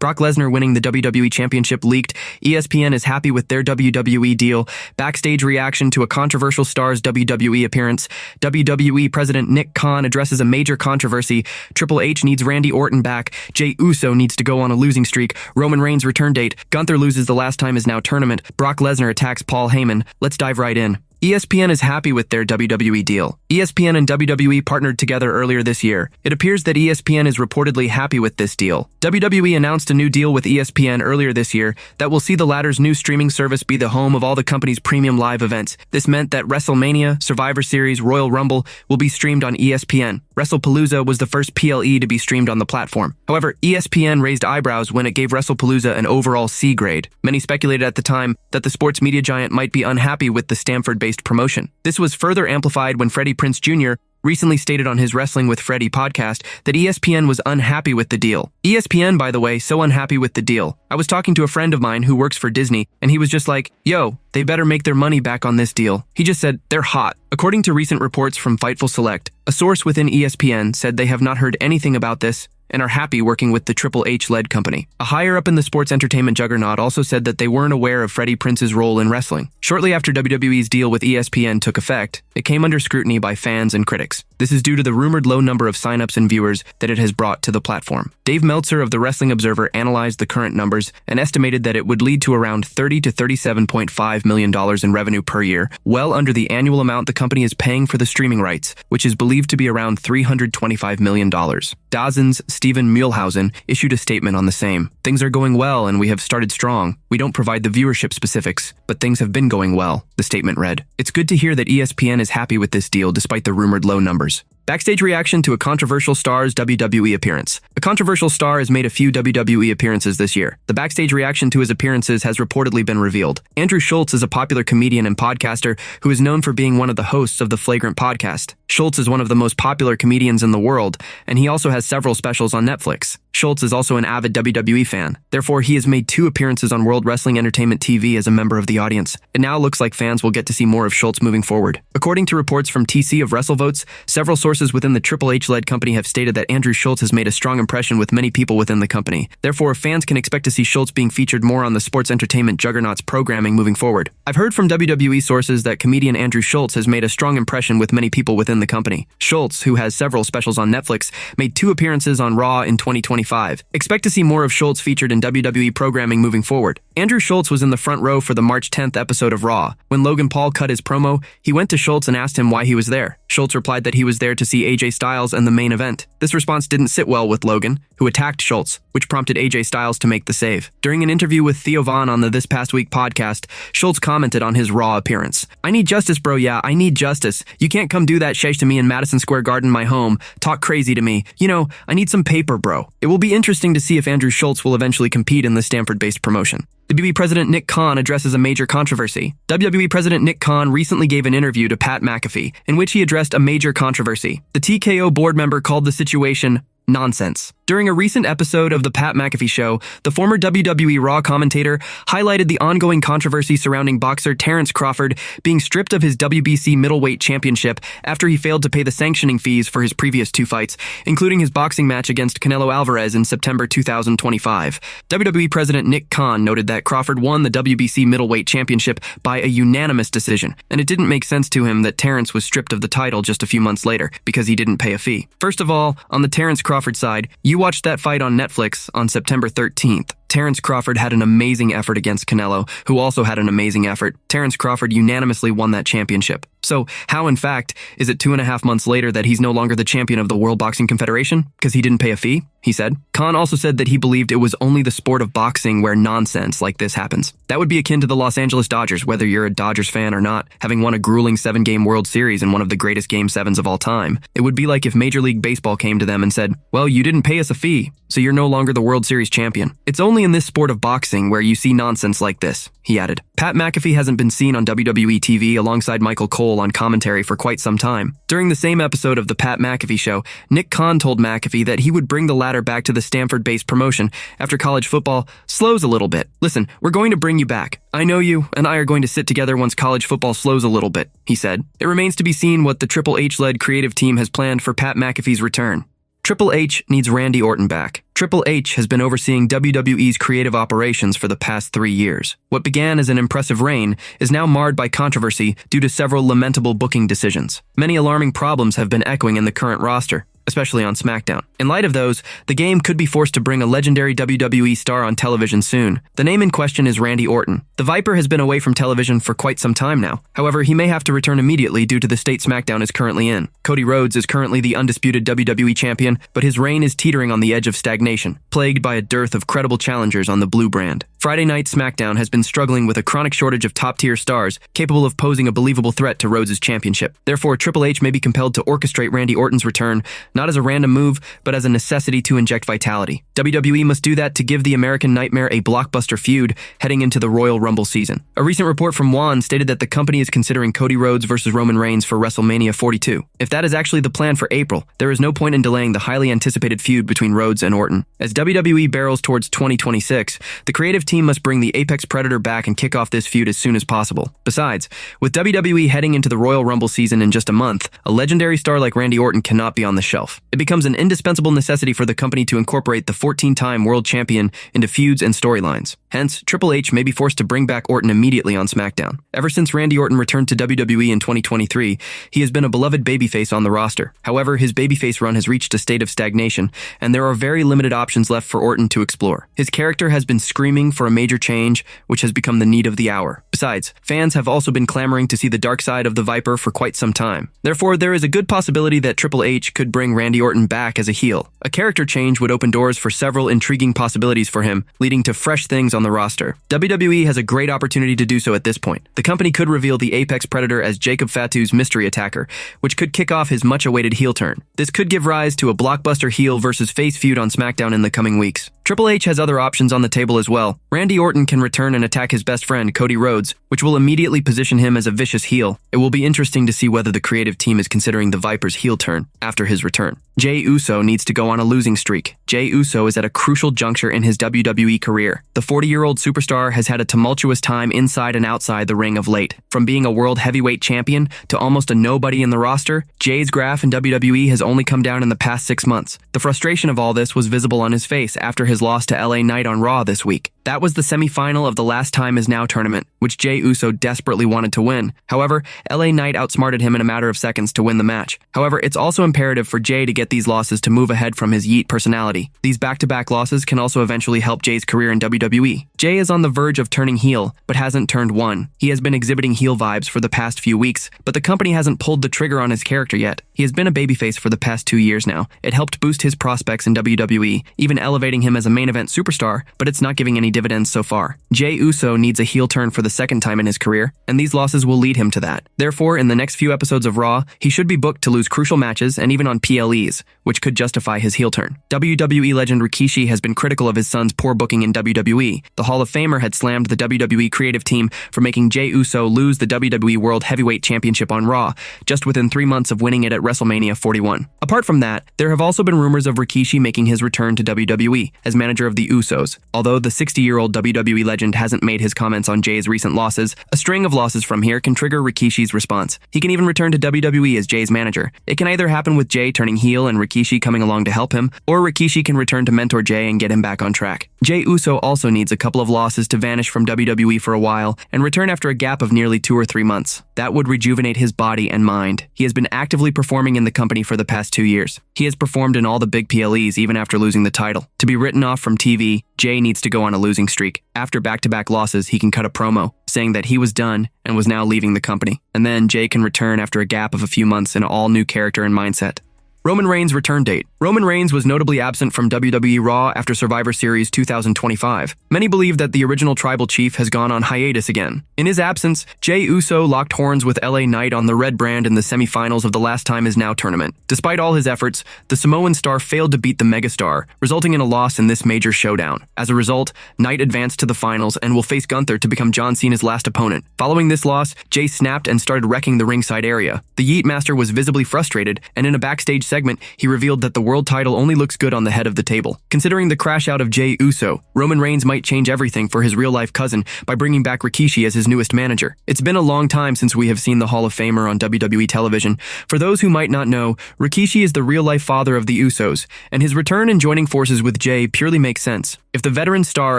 Brock Lesnar winning the WWE Championship leaked. ESPN is happy with their WWE deal. Backstage reaction to a controversial Star's WWE appearance. WWE President Nick Khan addresses a major controversy. Triple H needs Randy Orton back. Jey Uso needs to go on a losing streak. Roman Reigns' return date. Gunther loses the last time is now tournament. Brock Lesnar attacks Paul Heyman. Let's dive right in. ESPN is happy with their WWE deal. ESPN and WWE partnered together earlier this year. It appears that ESPN is reportedly happy with this deal. WWE announced a new deal with ESPN earlier this year that will see the latter's new streaming service be the home of all the company's premium live events. This meant that WrestleMania, Survivor Series, Royal Rumble will be streamed on ESPN. WrestlePalooza was the first PLE to be streamed on the platform. However, ESPN raised eyebrows when it gave WrestlePalooza an overall C grade. Many speculated at the time that the sports media giant might be unhappy with the Stamford-based promotion. This was further amplified when Freddie Prinze Jr. recently stated on his Wrestling with Freddie podcast that ESPN was unhappy with the deal. ESPN, by the way, so unhappy with the deal. I was talking to a friend of mine who works for Disney, and he was just like, yo, they better make their money back on this deal. He just said, they're hot. According to recent reports from Fightful Select, a source within ESPN said they have not heard anything about this and are happy working with the Triple H-led company. A higher up in the sports entertainment juggernaut also said that they weren't aware of Freddie Prinze's role in wrestling. Shortly after WWE's deal with ESPN took effect, it came under scrutiny by fans and critics. This is due to the rumored low number of signups and viewers that it has brought to the platform. Dave Meltzer of the Wrestling Observer analyzed the current numbers and estimated that it would lead to around $30 to $37.5 million in revenue per year, well under the annual amount the company is paying for the streaming rights, which is believed to be around $325 million. DAZN's Steven Muehlhausen issued a statement on the same. Things are going well and we have started strong. We don't provide the viewership specifics, but things have been going well, the statement read. It's good to hear that ESPN is happy with this deal despite the rumored low numbers. Backstage reaction to a controversial Star's WWE appearance. A controversial star has made a few WWE appearances this year. The backstage reaction to his appearances has reportedly been revealed. Andrew Schulz is a popular comedian and podcaster who is known for being one of the hosts of the Flagrant podcast. Schulz is one of the most popular comedians in the world, and he also has several specials on Netflix. Schulz is also an avid WWE fan. Therefore, he has made 2 appearances on World Wrestling Entertainment TV as a member of the audience. It now looks like fans will get to see more of Schulz moving forward. According to reports from TC of WrestleVotes, several sources within the Triple H-led company have stated that Andrew Schulz has made a strong impression with many people within the company. Therefore, fans can expect to see Schulz being featured more on the sports entertainment juggernaut's programming moving forward. I've heard from WWE sources that comedian Andrew Schulz has made a strong impression with many people within the company. Schulz, who has several specials on Netflix, made 2 appearances on Raw in 2025. Expect to see more of Schulz featured in WWE programming moving forward. Andrew Schulz was in the front row for the March 10th episode of Raw. When Logan Paul cut his promo, he went to Schulz and asked him why he was there. Schulz replied that he was there to see AJ Styles and the main event. This response didn't sit well with Logan, who attacked Schulz, which prompted AJ Styles to make the save. During an interview with Theo Vaughn on the This Past Week podcast, Schulz commented on his Raw appearance. I need justice, bro. Yeah, I need justice. You can't come do that shit to me in Madison Square Garden, my home. Talk crazy to me. You know, I need some paper, bro. It will be interesting to see if Andrew Schulz will eventually compete in the Stamford-based promotion. WWE President Nick Khan addresses a major controversy. WWE President Nick Khan recently gave an interview to Pat McAfee, in which he addressed a major controversy. The TKO board member called the situation nonsense. During a recent episode of The Pat McAfee Show, the former WWE Raw commentator highlighted the ongoing controversy surrounding boxer Terrence Crawford being stripped of his WBC middleweight championship after he failed to pay the sanctioning fees for his previous 2 fights, including his boxing match against Canelo Alvarez in September 2025. WWE President Nick Khan noted that Crawford won the WBC middleweight championship by a unanimous decision, and it didn't make sense to him that Terrence was stripped of the title just a few months later because he didn't pay a fee. First of all, on the Terrence Crawford side, you watched that fight on Netflix on September 13th. Terrence Crawford had an amazing effort against Canelo, who also had an amazing effort. Terrence Crawford unanimously won that championship. So how, in fact, is it 2.5 months later that he's no longer the champion of the World Boxing Confederation? Because he didn't pay a fee, he said. Khan also said that he believed it was only the sport of boxing where nonsense like this happens. That would be akin to the Los Angeles Dodgers, whether you're a Dodgers fan or not, having won a grueling 7-game World Series in one of the greatest Game 7s of all time. It would be like if Major League Baseball came to them and said, well, you didn't pay us a fee, so you're no longer the World Series champion. It's only in this sport of boxing where you see nonsense like this, he added. Pat McAfee hasn't been seen on WWE TV alongside Michael Cole on commentary for quite some time. During the same episode of The Pat McAfee Show, Nick Khan told McAfee that he would bring the latter back to the Stamford-based promotion after college football slows a little bit. Listen, we're going to bring you back. I know you and I are going to sit together once college football slows a little bit, he said. It remains to be seen what the Triple H-led creative team has planned for Pat McAfee's return. Triple H needs Randy Orton back. Triple H has been overseeing WWE's creative operations for the past 3 years. What began as an impressive reign is now marred by controversy due to several lamentable booking decisions. Many alarming problems have been echoing in the current roster, especially on SmackDown. In light of those, the game could be forced to bring a legendary WWE star on television soon. The name in question is Randy Orton. The Viper has been away from television for quite some time now. However, he may have to return immediately due to the state SmackDown is currently in. Cody Rhodes is currently the undisputed WWE champion, but his reign is teetering on the edge of stagnation, plagued by a dearth of credible challengers on the blue brand. Friday Night SmackDown has been struggling with a chronic shortage of top-tier stars capable of posing a believable threat to Rhodes' championship. Therefore, Triple H may be compelled to orchestrate Randy Orton's return, not as a random move, but as a necessity to inject vitality. WWE must do that to give the American Nightmare a blockbuster feud heading into the Royal Rumble season. A recent report from Juan stated that the company is considering Cody Rhodes versus Roman Reigns for WrestleMania 42. If that is actually the plan for April, there is no point in delaying the highly anticipated feud between Rhodes and Orton. As WWE barrels towards 2026, the creative team must bring the Apex Predator back and kick off this feud as soon as possible. Besides, with WWE heading into the Royal Rumble season in just a month, a legendary star like Randy Orton cannot be on the shelf. It becomes an indispensable necessity for the company to incorporate the 14-time world champion into feuds and storylines. Hence, Triple H may be forced to bring back Orton immediately on SmackDown. Ever since Randy Orton returned to WWE in 2023, he has been a beloved babyface on the roster. However, his babyface run has reached a state of stagnation, and there are very limited options left for Orton to explore. His character has been screaming for a major change, which has become the need of the hour. Besides, fans have also been clamoring to see the dark side of the Viper for quite some time. Therefore, there is a good possibility that Triple H could bring Randy Orton back as a heel. A character change would open doors for several intriguing possibilities for him, leading to fresh things on the roster. WWE has a great opportunity to do so at this point. The company could reveal the Apex Predator as Jacob Fatu's mystery attacker, which could kick off his much-awaited heel turn. This could give rise to a blockbuster heel versus face feud on SmackDown in the coming weeks. Triple H has other options on the table as well. Randy Orton can return and attack his best friend, Cody Rhodes, which will immediately position him as a vicious heel. It will be interesting to see whether the creative team is considering the Viper's heel turn after his return. Jey Uso needs to go on a losing streak. Jey Uso is at a crucial juncture in his WWE career. The 40-year-old superstar has had a tumultuous time inside and outside the ring of late. From being a world heavyweight champion to almost a nobody in the roster, Jey's graph in WWE has only come down in the past 6 months. The frustration of all this was visible on his face after his loss to LA Knight on Raw this week. That was the semi-final of the Last Time Is Now tournament, which Jey Uso desperately wanted to win. However, LA Knight outsmarted him in a matter of seconds to win the match. However, it's also imperative for Jey to get these losses to move ahead from his Yeet personality. These back-to-back losses can also eventually help Jey's career in WWE. Jey is on the verge of turning heel, but hasn't turned one. He has been exhibiting heel vibes for the past few weeks, but the company hasn't pulled the trigger on his character yet. He has been a babyface for the past 2 years now. It helped boost his prospects in WWE, even elevating him as a main event superstar, but it's not giving any dividends so far. Jey Uso needs a heel turn for the second time in his career, and these losses will lead him to that. Therefore, in the next few episodes of Raw, he should be booked to lose crucial matches and even on PLEs, which could justify his heel turn. WWE legend Rikishi has been critical of his son's poor booking in WWE. The Hall of Famer had slammed the WWE creative team for making Jey Uso lose the WWE World Heavyweight Championship on Raw, just within 3 months of winning it at WrestleMania 41. Apart from that, there have also been rumors of Rikishi making his return to WWE as manager of the Usos. Although the 60-year-old WWE legend hasn't made his comments on Jey's recent losses, a string of losses from here can trigger Rikishi's response. He can even return to WWE as Jey's manager. It can either happen with Jey turning heel and Rikishi coming along to help him, or Rikishi can return to mentor Jey and get him back on track. Jey Uso also needs a couple of losses to vanish from WWE for a while and return after a gap of nearly 2 or 3 months. That would rejuvenate his body and mind. He has been actively performing in the company for the past 2 years. He has performed in all the big PLEs even after losing the title. To be written off from TV, Jey needs to go on a losing streak. After back-to-back losses, he can cut a promo, saying that he was done and was now leaving the company. And then Jey can return after a gap of a few months in an all-new character and mindset. Roman Reigns' return date. Roman Reigns was notably absent from WWE Raw after Survivor Series 2025. Many believe that the original tribal chief has gone on hiatus again. In his absence, Jey Uso locked horns with LA Knight on the red brand in the semifinals of the Last Time Is Now tournament. Despite all his efforts, the Samoan star failed to beat the megastar, resulting in a loss in this major showdown. As a result, Knight advanced to the finals and will face Gunther to become John Cena's last opponent. Following this loss, Jey snapped and started wrecking the ringside area. The Yeet Master was visibly frustrated, and in a backstage segment, he revealed that the world title only looks good on the head of the table. Considering the crash out of Jey Uso, Roman Reigns might change everything for his real-life cousin by bringing back Rikishi as his newest manager. It's been a long time since we have seen the Hall of Famer on WWE television. For those who might not know, Rikishi is the real-life father of the Usos, and his return and joining forces with Jey purely makes sense. If the veteran star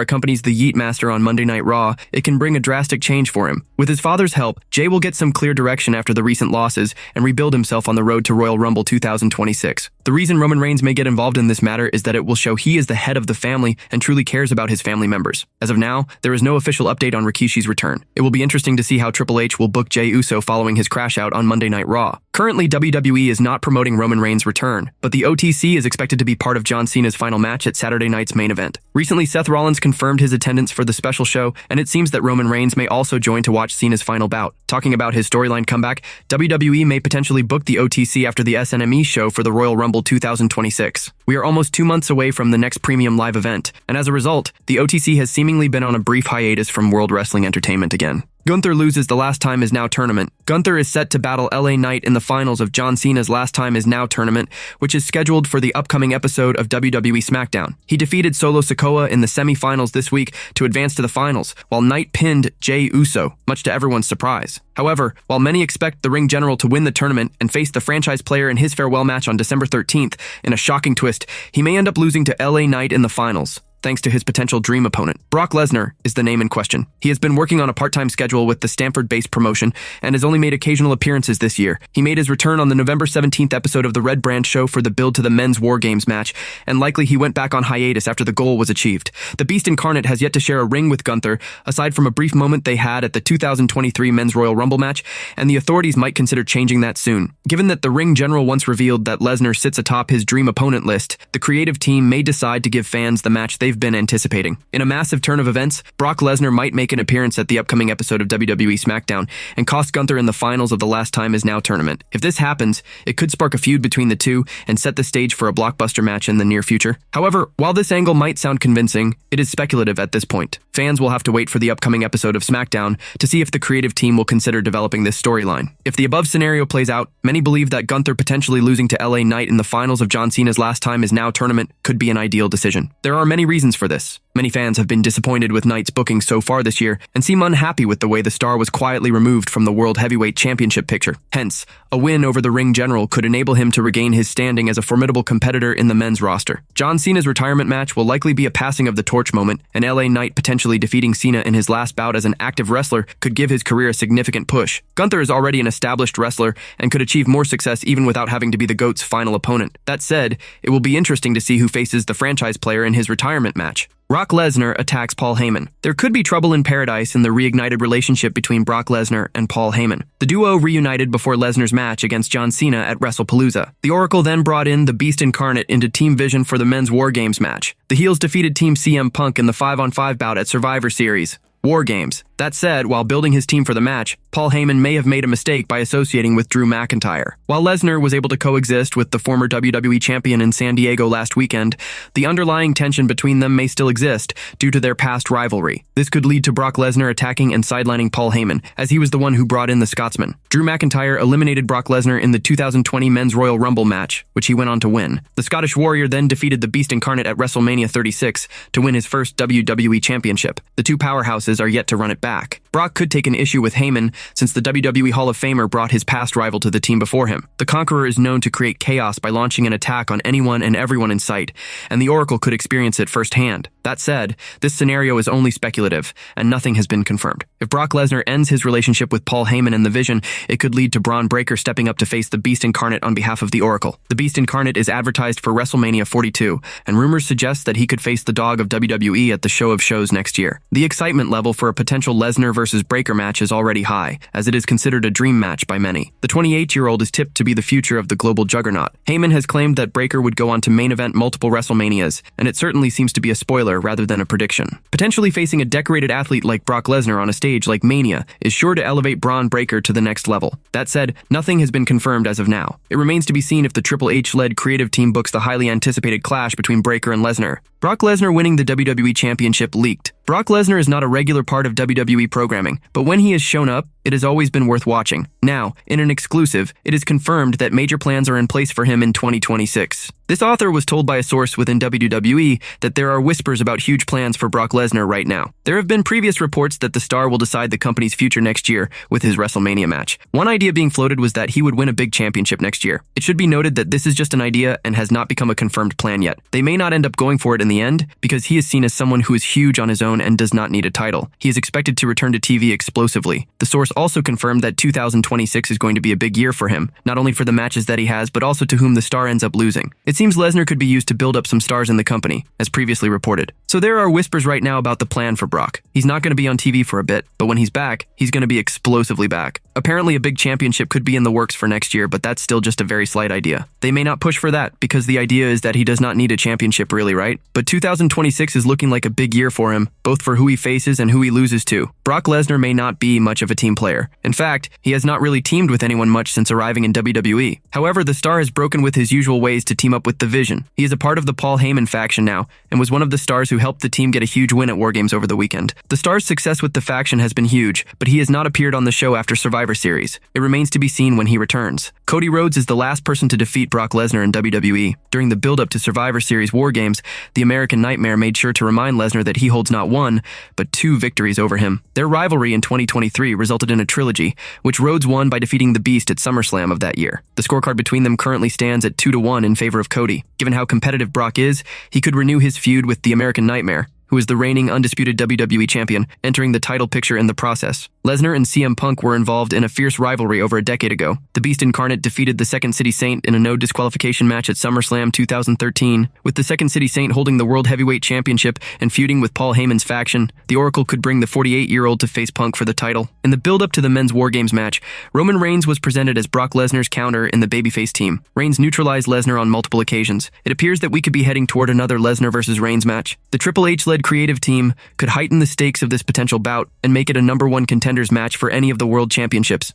accompanies the Yeet Master on Monday Night Raw, it can bring a drastic change for him. With his father's help, Jey will get some clear direction after the recent losses and rebuild himself on the road to Royal Rumble 2026. The reason Roman Reigns may get involved in this matter is that it will show he is the head of the family and truly cares about his family members. As of now, there is no official update on Rikishi's return. It will be interesting to see how Triple H will book Jey Uso following his crash out on Monday Night Raw. Currently, WWE is not promoting Roman Reigns' return, but the OTC is expected to be part of John Cena's final match at Saturday night's main event. Recently, Seth Rollins confirmed his attendance for the special show, and it seems that Roman Reigns may also join to watch Cena's final bout. Talking about his storyline comeback, WWE may potentially book the OTC after the SNME show for the Royal Rumble 2026. We are almost 2 months away from the next premium live event, and as a result, the OTC has seemingly been on a brief hiatus from World Wrestling Entertainment again. Gunther loses the Last Time Is Now tournament. Gunther is set to battle LA Knight in the finals of John Cena's Last Time Is Now tournament, which is scheduled for the upcoming episode of WWE SmackDown. He defeated Solo Sikoa in the semi-finals this week to advance to the finals, while Knight pinned Jey Uso, much to everyone's surprise. However, while many expect the ring general to win the tournament and face the franchise player in his farewell match on December 13th, in a shocking twist, he may end up losing to LA Knight in the finals, thanks to his potential dream opponent. Brock Lesnar is the name in question. He has been working on a part-time schedule with the Stanford-based promotion and has only made occasional appearances this year. He made his return on the November 17th episode of the Red Brand show for the build to the men's War Games match, and likely he went back on hiatus after the goal was achieved. The Beast Incarnate has yet to share a ring with Gunther, aside from a brief moment they had at the 2023 Men's Royal Rumble match, and the authorities might consider changing that soon. Given that the ring general once revealed that Lesnar sits atop his dream opponent list, the creative team may decide to give fans the match they've been anticipating. In a massive turn of events, Brock Lesnar might make an appearance at the upcoming episode of WWE SmackDown and cost Gunther in the finals of the Last Time Is Now tournament. If this happens, it could spark a feud between the two and set the stage for a blockbuster match in the near future. However, while this angle might sound convincing, it is speculative at this point. Fans will have to wait for the upcoming episode of SmackDown to see if the creative team will consider developing this storyline. If the above scenario plays out, many believe that Gunther potentially losing to LA Knight in the finals of John Cena's Last Time Is Now tournament could be an ideal decision. There are many reasons for this. Many fans have been disappointed with Knight's booking so far this year and seem unhappy with the way the star was quietly removed from the World Heavyweight Championship picture. Hence, a win over the ring general could enable him to regain his standing as a formidable competitor in the men's roster. John Cena's retirement match will likely be a passing of the torch moment, and LA Knight potentially defeating Cena in his last bout as an active wrestler could give his career a significant push. Gunther is already an established wrestler and could achieve more success even without having to be the GOAT's final opponent. That said, it will be interesting to see who faces the franchise player in his retirement match. Brock Lesnar attacks Paul Heyman. There could be trouble in paradise in the reignited relationship between Brock Lesnar and Paul Heyman. The duo reunited before Lesnar's match against John Cena at WrestlePalooza. The Oracle then brought in the Beast Incarnate into Team Vision for the men's War Games match. The heels defeated Team CM Punk in the 5-on-5 bout at Survivor Series War Games. That said, while building his team for the match, Paul Heyman may have made a mistake by associating with Drew McIntyre. While Lesnar was able to coexist with the former WWE champion in San Diego last weekend, the underlying tension between them may still exist due to their past rivalry. This could lead to Brock Lesnar attacking and sidelining Paul Heyman, as he was the one who brought in the Scotsman. Drew McIntyre eliminated Brock Lesnar in the 2020 Men's Royal Rumble match, which he went on to win. The Scottish Warrior then defeated the Beast Incarnate at WrestleMania 36 to win his first WWE Championship. The two powerhouses are yet to run it back. Brock could take an issue with Heyman since the WWE Hall of Famer brought his past rival to the team before him. The Conqueror is known to create chaos by launching an attack on anyone and everyone in sight, and the Oracle could experience it firsthand. That said, this scenario is only speculative, and nothing has been confirmed. If Brock Lesnar ends his relationship with Paul Heyman in the Vision, it could lead to Braun Breaker stepping up to face the Beast Incarnate on behalf of the Oracle. The Beast Incarnate is advertised for WrestleMania 42, and rumors suggest that he could face the Dog of WWE at the Show of Shows next year. The excitement level for a potential Lesnar versus Breaker match is already high, as it is considered a dream match by many. The 28-year-old is tipped to be the future of the global juggernaut. Heyman has claimed that Breaker would go on to main event multiple WrestleManias, and it certainly seems to be a spoiler rather than a prediction. Potentially facing a decorated athlete like Brock Lesnar on a stage like Mania is sure to elevate Braun Breaker to the next level. That said, nothing has been confirmed as of now. It remains to be seen if the Triple H-led creative team books the highly anticipated clash between Breaker and Lesnar. Brock Lesnar winning the WWE Championship leaked. Brock Lesnar is not a regular part of WWE programming, but when he has shown up, it has always been worth watching. Now, in an exclusive, it is confirmed that major plans are in place for him in 2026. This author was told by a source within WWE that there are whispers about huge plans for Brock Lesnar right now. There have been previous reports that the star will decide the company's future next year with his WrestleMania match. One idea being floated was that he would win a big championship next year. It should be noted that this is just an idea and has not become a confirmed plan yet. They may not end up going for it in the end because he is seen as someone who is huge on his own and does not need a title. He is expected to return to TV explosively. The source also confirmed that 2026 is going to be a big year for him, not only for the matches that he has, but also to whom the star ends up losing. It seems Lesnar could be used to build up some stars in the company, as previously reported. So there are whispers right now about the plan for Brock. He's not going to be on TV for a bit, but when he's back, he's going to be explosively back. Apparently a big championship could be in the works for next year, but that's still just a very slight idea. They may not push for that, because the idea is that he does not need a championship really, right? But 2026 is looking like a big year for him, both for who he faces and who he loses to. Brock Lesnar may not be much of a team player. In fact, he has not really teamed with anyone much since arriving in WWE. However, the star has broken with his usual ways to team up with The Vision. He is a part of the Paul Heyman faction now, and was one of the stars who helped the team get a huge win at War Games over the weekend. The star's success with the faction has been huge, but he has not appeared on the show after Survivor Series. It remains to be seen when he returns. Cody Rhodes is the last person to defeat Brock Lesnar in WWE. During the build-up to Survivor Series War Games, the American Nightmare made sure to remind Lesnar that he holds not one, but two victories over him. Their rivalry in 2023 resulted in a trilogy, which Rhodes won by defeating the Beast at SummerSlam of that year. The scorecard between them currently stands at 2-1 in favor of Cody. Given how competitive Brock is, he could renew his feud with the American Nightmare, who is the reigning undisputed WWE champion, entering the title picture in the process. Lesnar and CM Punk were involved in a fierce rivalry over a decade ago. The Beast Incarnate defeated the Second City Saint in a no disqualification match at SummerSlam 2013. With the Second City Saint holding the World Heavyweight Championship and feuding with Paul Heyman's faction, the Oracle could bring the 48-year-old to face Punk for the title. In the build-up to the men's War Games match, Roman Reigns was presented as Brock Lesnar's counter in the babyface team. Reigns neutralized Lesnar on multiple occasions. It appears that we could be heading toward another Lesnar versus Reigns match. The Triple H-led creative team could heighten the stakes of this potential bout and make it a #1 contenders match for any of the world championships.